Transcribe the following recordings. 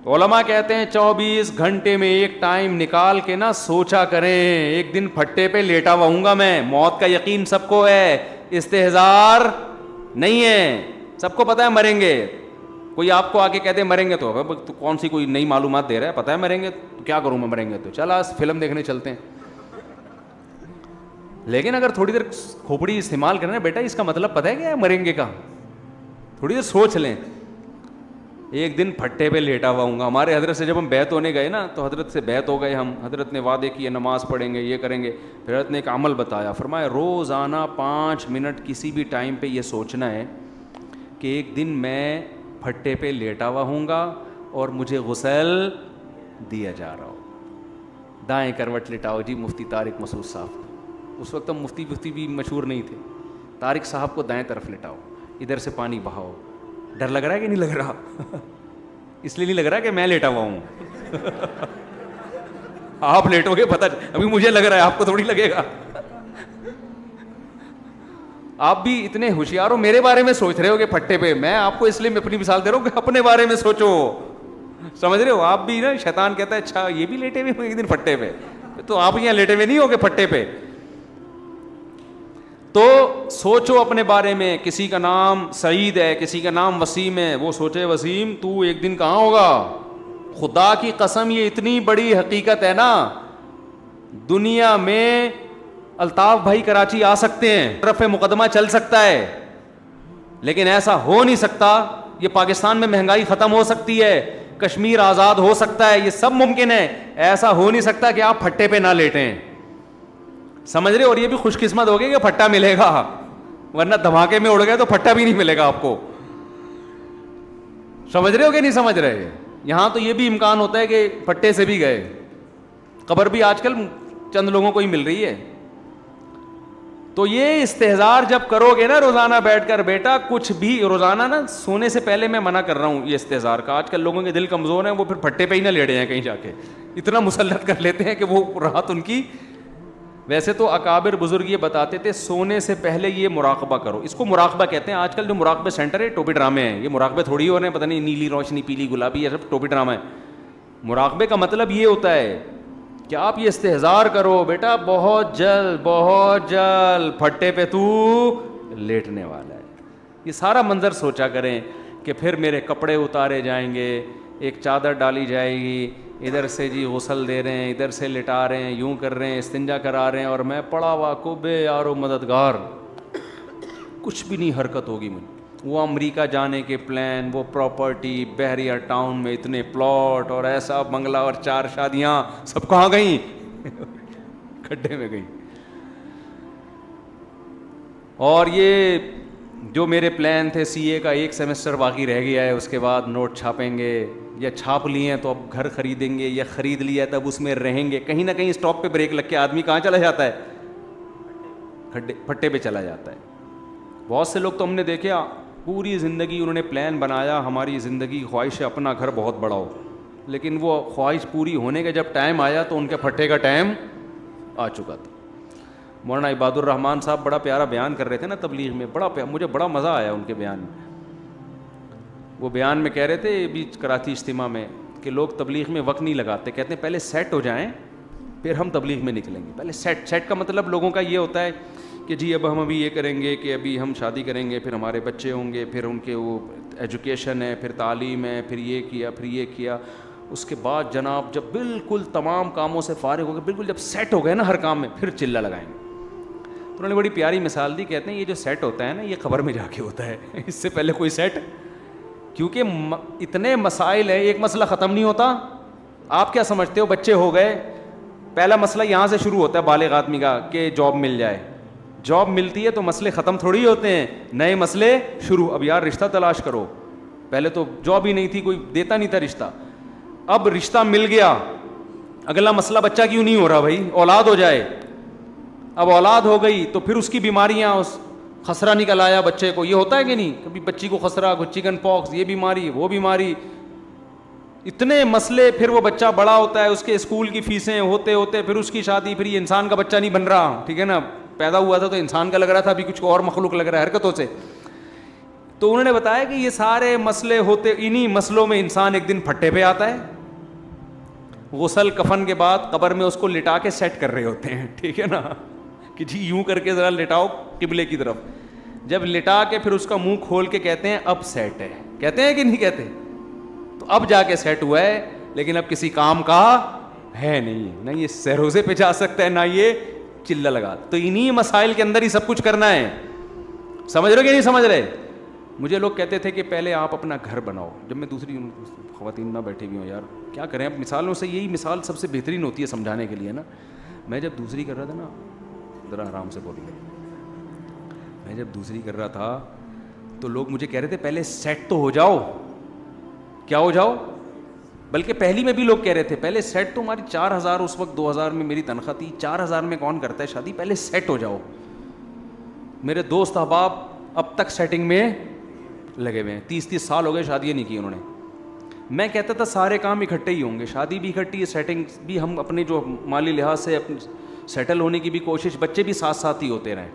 علماء کہتے ہیں 24 گھنٹے میں ایک ٹائم نکال کے نا سوچا کریں, ایک دن پھٹے پہ لیٹا ہوا ہوں گا میں, موت کا یقین سب کو ہے, استہزار نہیں ہے, سب کو پتا ہے مریں گے. کوئی آپ کو آ کے کہتے مریں گے تو کون سی کوئی نئی معلومات دے رہا ہے, پتا ہے مریں گے تو کیا کروں میں, مریں گے تو چل آج فلم دیکھنے چلتے ہیں. لیکن اگر تھوڑی دیر کھوپڑی استعمال کرنا بیٹا, اس کا مطلب پتہ ہے کیا ہے مریں گے کا, تھوڑی دیر سوچ لیں. ایک دن پھٹے پہ لیٹا ہوا ہوں گا. ہمارے حضرت سے جب ہم بیعت ہونے گئے نا, تو حضرت سے بیعت ہو گئے ہم, حضرت نے وعدے کیے نماز پڑھیں گے, یہ کریں گے. پھر حضرت نے ایک عمل بتایا, فرمایا روزانہ 5 منٹ کسی بھی ٹائم پہ یہ سوچنا ہے کہ ایک دن میں پھٹے پہ لیٹا ہوا ہوں گا اور مجھے غسل دیا جا رہا ہو. دائیں کروٹ لٹاؤ جی, مفتی طارق مسعود صاحب. اس وقت ہم مفتی بھی مشہور نہیں تھے. طارق صاحب کو دائیں طرف لٹاؤ, ادھر سے پانی بہاؤ. ڈر لگ رہا ہے کہ نہیں لگ رہا؟ اس لیے نہیں لگ رہا کہ میں لیٹا ہوا ہوں. آپ لیٹو گے پتہ, ابھی مجھے لگ رہا ہے, آپ کو تھوڑی لگے گا. آپ بھی اتنے ہوشیار ہو, میرے بارے میں سوچ رہے ہو کہ پھٹے پہ. میں آپ کو اس لیے میں اپنی مثال دے رہا ہوں کہ اپنے بارے میں سوچو, سمجھ رہے ہو. آپ بھی نا, شیطان کہتا ہے اچھا یہ بھی لیٹے ہوئے ایک دن پھٹے پہ, تو آپ یہاں لیٹے ہوئے نہیں ہو کہ پھٹے پہ. تو سوچو اپنے بارے میں. کسی کا نام سعید ہے, کسی کا نام وسیم ہے, وہ سوچے وسیم تو ایک دن کہاں ہوگا. خدا کی قسم یہ اتنی بڑی حقیقت ہے نا, دنیا میں الطاف بھائی کراچی آ سکتے ہیں, رفع مقدمہ چل سکتا ہے, لیکن ایسا ہو نہیں سکتا. یہ پاکستان میں مہنگائی ختم ہو سکتی ہے, کشمیر آزاد ہو سکتا ہے, یہ سب ممکن ہے. ایسا ہو نہیں سکتا کہ آپ پھٹے پہ نہ لیٹیں, سمجھ رہے. اور یہ بھی خوش قسمت ہوگی کہ پھٹا ملے گا, ورنہ دھماکے میں اڑ گئے تو پھٹا بھی نہیں ملے گا آپ کو. سمجھ رہے ہو کہ نہیں سمجھ رہے. یہاں تو یہ بھی امکان ہوتا ہے کہ پھٹے سے بھی گئے. قبر بھی آج کل چند لوگوں کو ہی مل رہی ہے. تو یہ استحضار جب کرو گے نا روزانہ بیٹھ کر, بیٹا کچھ بھی روزانہ نا سونے سے پہلے, میں منع کر رہا ہوں یہ استحضار کا. آج کل لوگوں کے دل کمزور ہیں, وہ پھر پھٹے پہ ہی نہ لیٹے ہیں کہیں جا کے, اتنا مسلط کر لیتے ہیں کہ وہ راحت ان کی. ویسے تو اکابر بزرگ یہ بتاتے تھے سونے سے پہلے یہ مراقبہ کرو. اس کو مراقبہ کہتے ہیں. آج کل جو مراقبہ سینٹر ہے ٹوپی ڈرامے ہیں, یہ مراقبے تھوڑی ہو رہے ہیں, پتہ نہیں نیلی روشنی پیلی گلابی, یہ سب ٹوپی ڈرامہ ہے. مراقبے کا مطلب یہ ہوتا ہے کہ آپ یہ استحضار کرو, بیٹا بہت جلد پھٹے پہ تو لیٹنے والا ہے. یہ سارا منظر سوچا کریں کہ پھر میرے کپڑے اتارے جائیں گے, ایک چادر ڈالی جائے گی, ادھر سے جی غسل دے رہے ہیں, ادھر سے لٹا رہے ہیں, یوں کر رہے ہیں, استنجا کرا رہے ہیں, اور میں پڑا ہوا کو بے یارو مددگار, کچھ بھی نہیں حرکت ہوگی مجھے. وہ امریکہ جانے کے پلان, وہ پراپرٹی, بحریہ ٹاؤن میں اتنے پلاٹ اور ایسا بنگلہ اور 4 شادیاں, سب کہاں گئیں؟ کھڈے میں گئیں. اور یہ جو میرے پلان تھے سی اے کا, 1 سیمسٹر باقی رہ گیا ہے, اس کے بعد نوٹ چھاپیں گے, یا چھاپ لیے ہیں تو اب گھر خریدیں گے, یا خرید لیا ہے تب اس میں رہیں گے. کہیں نہ کہیں اسٹاپ پہ بریک لگ کے آدمی کہاں چلا جاتا ہے؟ پھٹے پہ چلا جاتا ہے. بہت سے لوگ تو ہم نے دیکھے پوری زندگی انہوں نے پلان بنایا, ہماری زندگی خواہش ہے اپنا گھر بہت بڑا ہو, لیکن وہ خواہش پوری ہونے کا جب ٹائم آیا تو ان کے پھٹے کا ٹائم آ چکا تھا. مولانا عباد الرحمان صاحب بڑا پیارا بیان کر رہے تھے نا تبلیغ میں, مجھے بڑا مزہ آیا ان کے بیان میں. وہ بیان میں کہہ رہے تھے بھی کراچی اجتماع میں کہ لوگ تبلیغ میں وقت نہیں لگاتے, کہتے ہیں پہلے سیٹ ہو جائیں پھر ہم تبلیغ میں نکلیں گے. پہلے سیٹ کا مطلب لوگوں کا یہ ہوتا ہے کہ جی اب ہم ابھی یہ کریں گے, کہ ابھی ہم شادی کریں گے, پھر ہمارے بچے ہوں گے, پھر ان کے وہ ایجوکیشن ہے, پھر تعلیم ہے, پھر یہ کیا, پھر یہ کیا. اس کے بعد جناب جب بالکل تمام کاموں سے فارغ ہو گئے, بالکل جب سیٹ ہو گئے نا ہر کام میں, پھر چلہ لگائیں گے. تو انہوں نے بڑی پیاری مثال دی, کہتے ہیں یہ جو سیٹ ہوتا ہے نا یہ قبر میں جا کے ہوتا ہے, اس سے پہلے کوئی سیٹ, کیونکہ اتنے مسائل ہیں, ایک مسئلہ ختم نہیں ہوتا. آپ کیا سمجھتے ہو, بچے ہو گئے, پہلا مسئلہ یہاں سے شروع ہوتا ہے بالغ آدمی کا کہ جاب مل جائے. جاب ملتی ہے تو مسئلے ختم تھوڑی ہوتے ہیں, نئے مسئلے شروع. اب یار رشتہ تلاش کرو, پہلے تو جاب ہی نہیں تھی, کوئی دیتا نہیں تھا رشتہ, اب رشتہ مل گیا, اگلا مسئلہ بچہ کیوں نہیں ہو رہا بھائی, اولاد ہو جائے. اب اولاد ہو گئی تو پھر اس کی بیماریاں, اس خسرہ نکل آیا بچے کو, یہ ہوتا ہے کہ نہیں, کبھی بچی کو خسرہ, کوئی چکن پاکس, یہ بیماری وہ بیماری, اتنے مسئلے. پھر وہ بچہ بڑا ہوتا ہے, اس کے اسکول کی فیسیں ہوتے ہوتے پھر اس کی شادی, پھر یہ انسان کا بچہ نہیں بن رہا, ٹھیک ہے نا, پیدا ہوا تھا تو انسان کا لگ رہا تھا, ابھی کچھ اور مخلوق لگ رہا ہے حرکتوں سے. تو انہوں نے بتایا کہ یہ سارے مسئلے ہوتے، انہی مسئلوں میں انسان ایک دن پھٹے پہ آتا ہے. غسل کفن کے بعد قبر میں اس کو لٹا کے سیٹ کر رہے ہوتے ہیں, ٹھیک ہے نا, کہ جی یوں کر کے ذرا لٹاؤ قبلے کی طرف. جب لٹا کے پھر اس کا منہ کھول کے کہتے ہیں اب سیٹ ہے, کہتے ہیں کہ نہیں کہتے؟ تو اب جا کے سیٹ ہوا ہے, لیکن اب کسی کام کا ہے نہیں, نہ یہ سہروزے پہ جا سکتا ہے, نہ یہ چلہ لگا. تو انہی مسائل کے اندر ہی سب کچھ کرنا ہے. سمجھ رہے کہ نہیں سمجھ رہے؟ مجھے لوگ کہتے تھے کہ پہلے آپ اپنا گھر بناؤ. جب میں دوسری خواتین نہ بیٹھی ہوئی ہوں, یار کیا کریں, اب مثالوں سے یہی مثال سب سے بہترین ہوتی ہے سمجھانے کے لیے نا. میں جب دوسری کر رہا تھا نا, ذرا آرام سے بولیے, میں جب دوسری کر رہا تھا تو لوگ مجھے کہہ رہے تھے پہلے سیٹ تو ہو جاؤ. کیا ہو جاؤ؟ بلکہ پہلی میں بھی لوگ کہہ رہے تھے پہلے سیٹ تو, ہماری 4,000 اس وقت 2,000 میں میری تنخواہ تھی, 4,000 میں کون کرتا ہے شادی, پہلے سیٹ ہو جاؤ. میرے دوست احباب اب تک سیٹنگ میں لگے ہوئے ہیں, 30 سال ہو گئے شادیاں نہیں کی انہوں نے. میں کہتا تھا سارے کام اکٹھے ہی ہوں گے, شادی بھی اکٹھی ہے, سیٹنگ بھی, ہم اپنے جو مالی لحاظ سے اپنے سیٹل ہونے کی بھی کوشش, بچے بھی ساتھ ساتھ ہی ہوتے رہیں.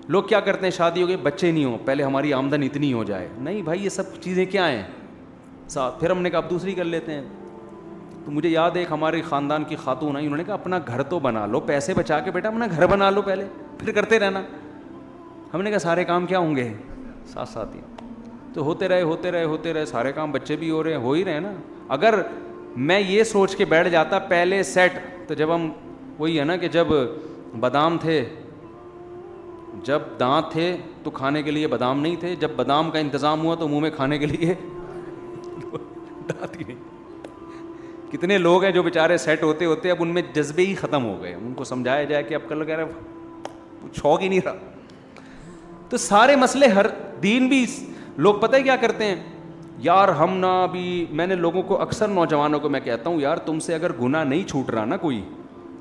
لوگ کیا کرتے ہیں, شادی ہو گئی بچے نہیں ہوں, پہلے ہماری آمدن اتنی ہو جائے. نہیں بھائی, یہ سب چیزیں کیا ہیں ساتھ, پھر ہم نے کہا اب دوسری کر لیتے ہیں. تو مجھے یاد ہے ایک ہمارے خاندان کی خاتون آئی, انہوں نے کہا اپنا گھر تو بنا لو, پیسے بچا کے بیٹا اپنا گھر بنا لو پہلے, پھر کرتے رہنا. ہم نے کہا سارے کام کیا ہوں گے ساتھ ساتھ ہی. تو ہوتے رہے سارے کام, بچے بھی ہو رہے ہیں, ہو ہی رہے ہیں نا. اگر میں یہ سوچ کے بیٹھ جاتا پہلے سیٹ, تو جب ہم, وہی ہے نا کہ جب بادام تھے, جب دانت تھے تو کھانے کے لیے بادام نہیں تھے, جب بادام کا انتظام ہوا تو منہ میں کھانے کے لیے دانت ہی نہیں. کتنے لوگ ہیں جو بیچارے سیٹ ہوتے ہوتے اب ان میں جذبے ہی ختم ہو گئے, ان کو سمجھایا جائے کہ اب کل کہہ رہے شوق ہی نہیں رہا. تو سارے مسئلے, ہر دین بھی, لوگ پتہ ہے کیا کرتے ہیں یار, ہم نہ بھی, میں نے لوگوں کو اکثر نوجوانوں کو میں کہتا ہوں یار تم سے اگر گناہ نہیں چھوٹ رہا نا, کوئی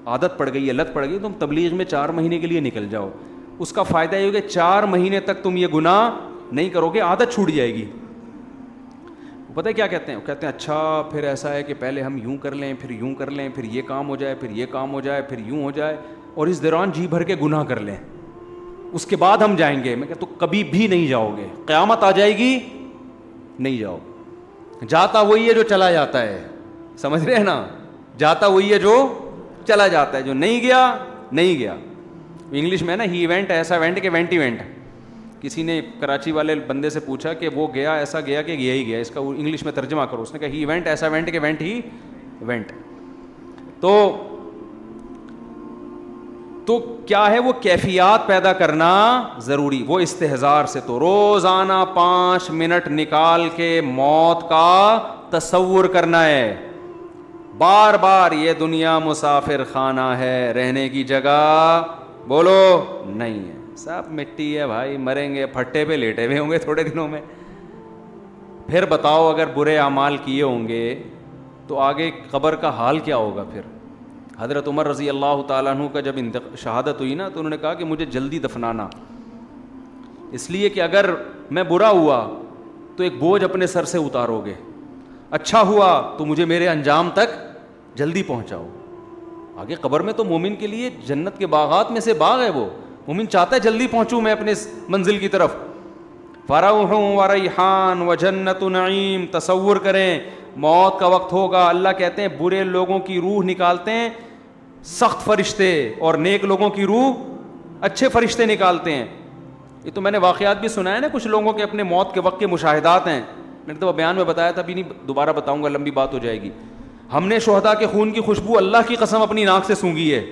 عادت پڑ گئی ہے, لت پڑ گئی, تم تبلیغ میں 4 مہینے کے لیے نکل جاؤ. اس کا فائدہ یہ ہوگا 4 مہینے تک تم یہ گناہ نہیں کرو گے, عادت چھوٹ جائے گی. پتہ ہے کیا کہتے ہیں, وہ کہتے ہیں اچھا پھر ایسا ہے کہ پہلے ہم یوں کر لیں, پھر یوں کر لیں, پھر یہ کام ہو جائے, پھر یہ کام ہو جائے, پھر یوں ہو جائے, اور اس دوران جی بھر کے گناہ کر لیں, اس کے بعد ہم جائیں گے. میں کہتا ہوں کبھی بھی نہیں جاؤ گے, قیامت آ جائے گی نہیں جاؤ. جاتا وہی ہے جو چلا جاتا ہے, سمجھ رہے ہیں نا, جاتا وہی ہے جو چلا جاتا ہے, جو نہیں گیا نہیں گیا. انگلش میں نا ہی ایونٹ ایسا ایونٹ کہ وینٹ ایونٹ. کسی نے کراچی والے بندے سے پوچھا کہ وہ گیا ایسا گیا کہ گیا ہی گیا, اس کا انگلش میں ترجمہ کرو. اس نے کہا ہی ایونٹ ایسا ایونٹ کہ وینٹ ہی وینٹ. تو کیا ہے, وہ کیفیات پیدا کرنا ضروری. وہ استحضار سے, تو روزانہ 5 منٹ نکال کے موت کا تصور کرنا ہے. بار بار یہ دنیا مسافر خانہ ہے, رہنے کی جگہ بولو نہیں ہے, سب مٹی ہے بھائی, مریں گے, پھٹے پہ لیٹے ہوئے ہوں گے تھوڑے دنوں میں. پھر بتاؤ اگر برے اعمال کیے ہوں گے تو آگے قبر کا حال کیا ہوگا. پھر حضرت عمر رضی اللہ تعالیٰ عنہ کا جب شہادت ہوئی نا, تو انہوں نے کہا کہ مجھے جلدی دفنانا, اس لیے کہ اگر میں برا ہوا تو ایک بوجھ اپنے سر سے اتارو گے, اچھا ہوا تو مجھے میرے انجام تک جلدی پہنچاؤ. آگے قبر میں تو مومن کے لیے جنت کے باغات میں سے باغ ہے, وہ مومن چاہتا ہے جلدی پہنچوں میں اپنے منزل کی طرف. فروح و ریحان و جنت نعیم. تصور کریں موت کا وقت ہوگا, اللہ کہتے ہیں برے لوگوں کی روح نکالتے ہیں سخت فرشتے, اور نیک لوگوں کی روح اچھے فرشتے نکالتے ہیں. یہ تو میں نے واقعات بھی سنا ہے نا, کچھ لوگوں کے اپنے موت کے وقت کے مشاہدات ہیں. میں نے تو بیان میں بتایا تھا, ابھی نہیں دوبارہ بتاؤں گا, لمبی بات ہو جائے گی. ہم نے شہداء کے خون کی خوشبو اللہ کی قسم اپنی ناک سے سونگھی ہے,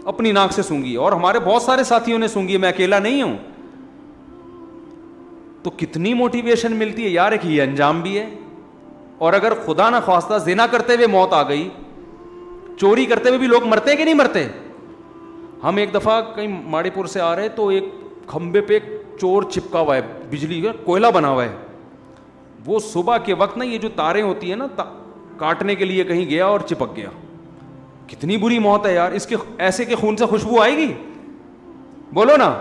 اپنی ناک سے سونگھی, اور ہمارے بہت سارے ساتھیوں نے سونگھی ہے, میں اکیلا نہیں ہوں. تو کتنی موٹیویشن ملتی ہے یار, ایک یہ انجام بھی ہے. اور اگر خدا نہ خواستہ زنا کرتے ہوئے موت آ گئی, چوری کرتے ہوئے بھی لوگ مرتے کہ نہیں مرتے. ہم ایک دفعہ کہیں ماڑی پور سے آ رہے تو ایک کھمبے پہ ایک چور چپکا ہوا ہے, بجلی کا کوئلہ بنا ہوا ہے. وہ صبح کے وقت نا, یہ جو تاریں ہوتی ہیں نا, کاٹنے کے لیے کہیں گیا اور چپک گیا. کتنی بری موت ہے یار, اس کے ایسے کے خون سے خوشبو آئے گی, بولو نا.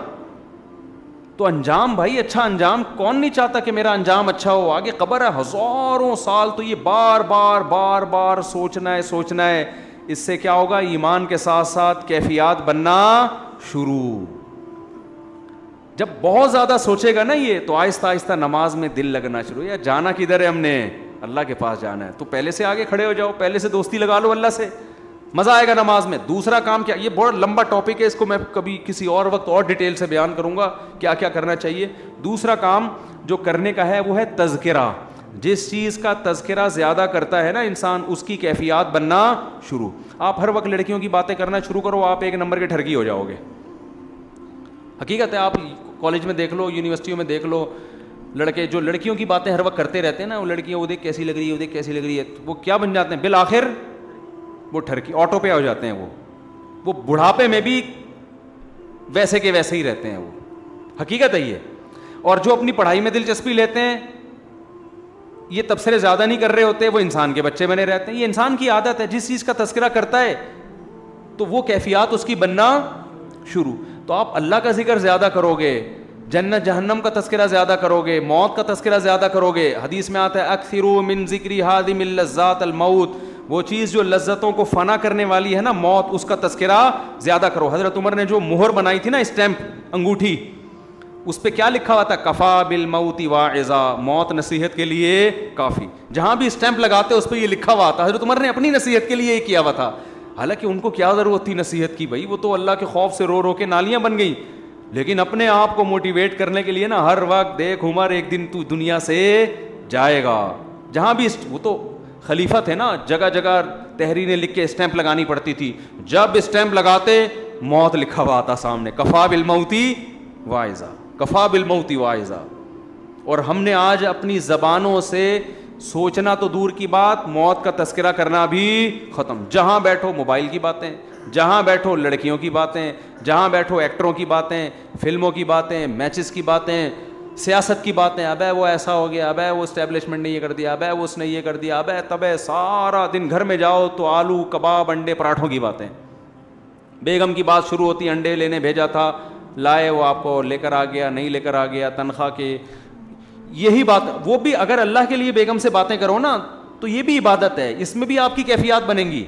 تو انجام بھائی, اچھا انجام کون نہیں چاہتا کہ میرا انجام اچھا ہو. آگے قبر ہے, ہزاروں سال, تو یہ بار بار بار بار سوچنا ہے. اس سے کیا ہوگا, ایمان کے ساتھ ساتھ کیفیات بننا شروع. جب بہت زیادہ سوچے گا نا یہ, تو آہستہ آہستہ نماز میں دل لگنا شروع. یا جانا کدھر ہے ہم نے, اللہ کے پاس جانا ہے, تو پہلے سے آگے کھڑے ہو جاؤ, پہلے سے دوستی لگا لو اللہ سے, مزہ آئے گا نماز میں. دوسرا کام کیا, یہ بہت لمبا ٹاپک ہے, اس کو میں کبھی کسی اور وقت اور ڈیٹیل سے بیان کروں گا کیا کیا کرنا چاہیے. دوسرا کام جو کرنے کا ہے وہ ہے تذکرہ. جس چیز کا تذکرہ زیادہ کرتا ہے نا انسان, اس کی کیفیات بننا شروع. آپ ہر وقت لڑکیوں کی باتیں کرنا شروع کرو, آپ ایک نمبر کے ٹھرکی ہو جاؤ گے. حقیقت ہے, آپ کالج میں دیکھ لو, یونیورسٹیوں میں دیکھ لو, لڑکے جو لڑکیوں کی باتیں ہر وقت کرتے رہتے ہیں نا, وہ لڑکیاں وہ دیکھ کیسی لگ رہی ہے, وہ دیکھ کیسی لگ رہی ہے, وہ کیا بن جاتے ہیں بالآخر, وہ ٹھرکی آٹو پہ ہو جاتے ہیں. وہ بڑھاپے میں بھی ویسے کے ویسے ہی رہتے ہیں. وہ حقیقت ہے یہ. اور جو اپنی پڑھائی میں دلچسپی لیتے ہیں, یہ تبصرے زیادہ نہیں کر رہے ہوتے, وہ انسان کے بچے بنے رہتے ہیں. یہ انسان کی عادت ہے, جس چیز کا تذکرہ کرتا ہے تو وہ کیفیات اس کی بننا شروع. تو آپ اللہ کا ذکر زیادہ کرو گے, جنت جہنم کا تذکرہ زیادہ کرو گے, موت کا تذکرہ زیادہ کرو گے. حدیث میں آتا ہے اکثروا من ذکر ہادم اللذات الموت, وہ چیز جو لذتوں کو فنا کرنے والی ہے نا, موت, اس کا تذکرہ زیادہ کرو. حضرت عمر نے جو مہر بنائی تھی نا, اسٹیمپ, انگوٹھی, اس پہ کیا لکھا ہوا تھا, کفا بالموت واعظا, موت نصیحت کے لیے کافی. جہاں بھی اسٹیمپ لگاتے اس پہ یہ لکھا ہوا تھا. حضرت عمر نے اپنی نصیحت کے لیے یہ کیا ہوا تھا. حالانکہ ان کو کیا ضرورت تھی نصیحت کی, بھائی وہ تو اللہ کے خوف سے رو رو کے نالیاں بن گئی. لیکن اپنے آپ کو موٹیویٹ کرنے کے لیے نا, ہر وقت دیکھ عمر ایک دن تو دنیا سے جائے گا. جہاں بھی وہ تو خلیفہ تھے نا, جگہ جگہ تحریریں لکھ کے اسٹیمپ لگانی پڑتی تھی. جب اسٹیمپ لگاتے موت لکھا ہوا تھا سامنے, کفا بالموتی واعظا, کفا بالموتی واعظا. اور ہم نے آج اپنی زبانوں سے سوچنا تو دور کی بات, موت کا تذکرہ کرنا بھی ختم. جہاں بیٹھو موبائل کی باتیں, جہاں بیٹھو لڑکیوں کی باتیں, جہاں بیٹھو ایکٹروں کی باتیں, فلموں کی باتیں, میچز کی باتیں, سیاست کی باتیں. ابے وہ ایسا ہو گیا, ابے وہ اسٹیبلشمنٹ نے یہ کر دیا, ابے وہ اس نے یہ کر دیا, ابے تبے. سارا دن گھر میں جاؤ تو آلو کباب انڈے پراٹھوں کی باتیں. بیگم کی بات شروع ہوتی, انڈے لینے بھیجا تھا, لائے, وہ آپ کو لے کر آ گیا, نہیں لے کر آ گیا, تنخواہ کے, یہی بات. وہ بھی اگر اللہ کے لیے بیگم سے باتیں کرو نا, تو یہ بھی عبادت ہے, اس میں بھی آپ کی کیفیات بنیں گی.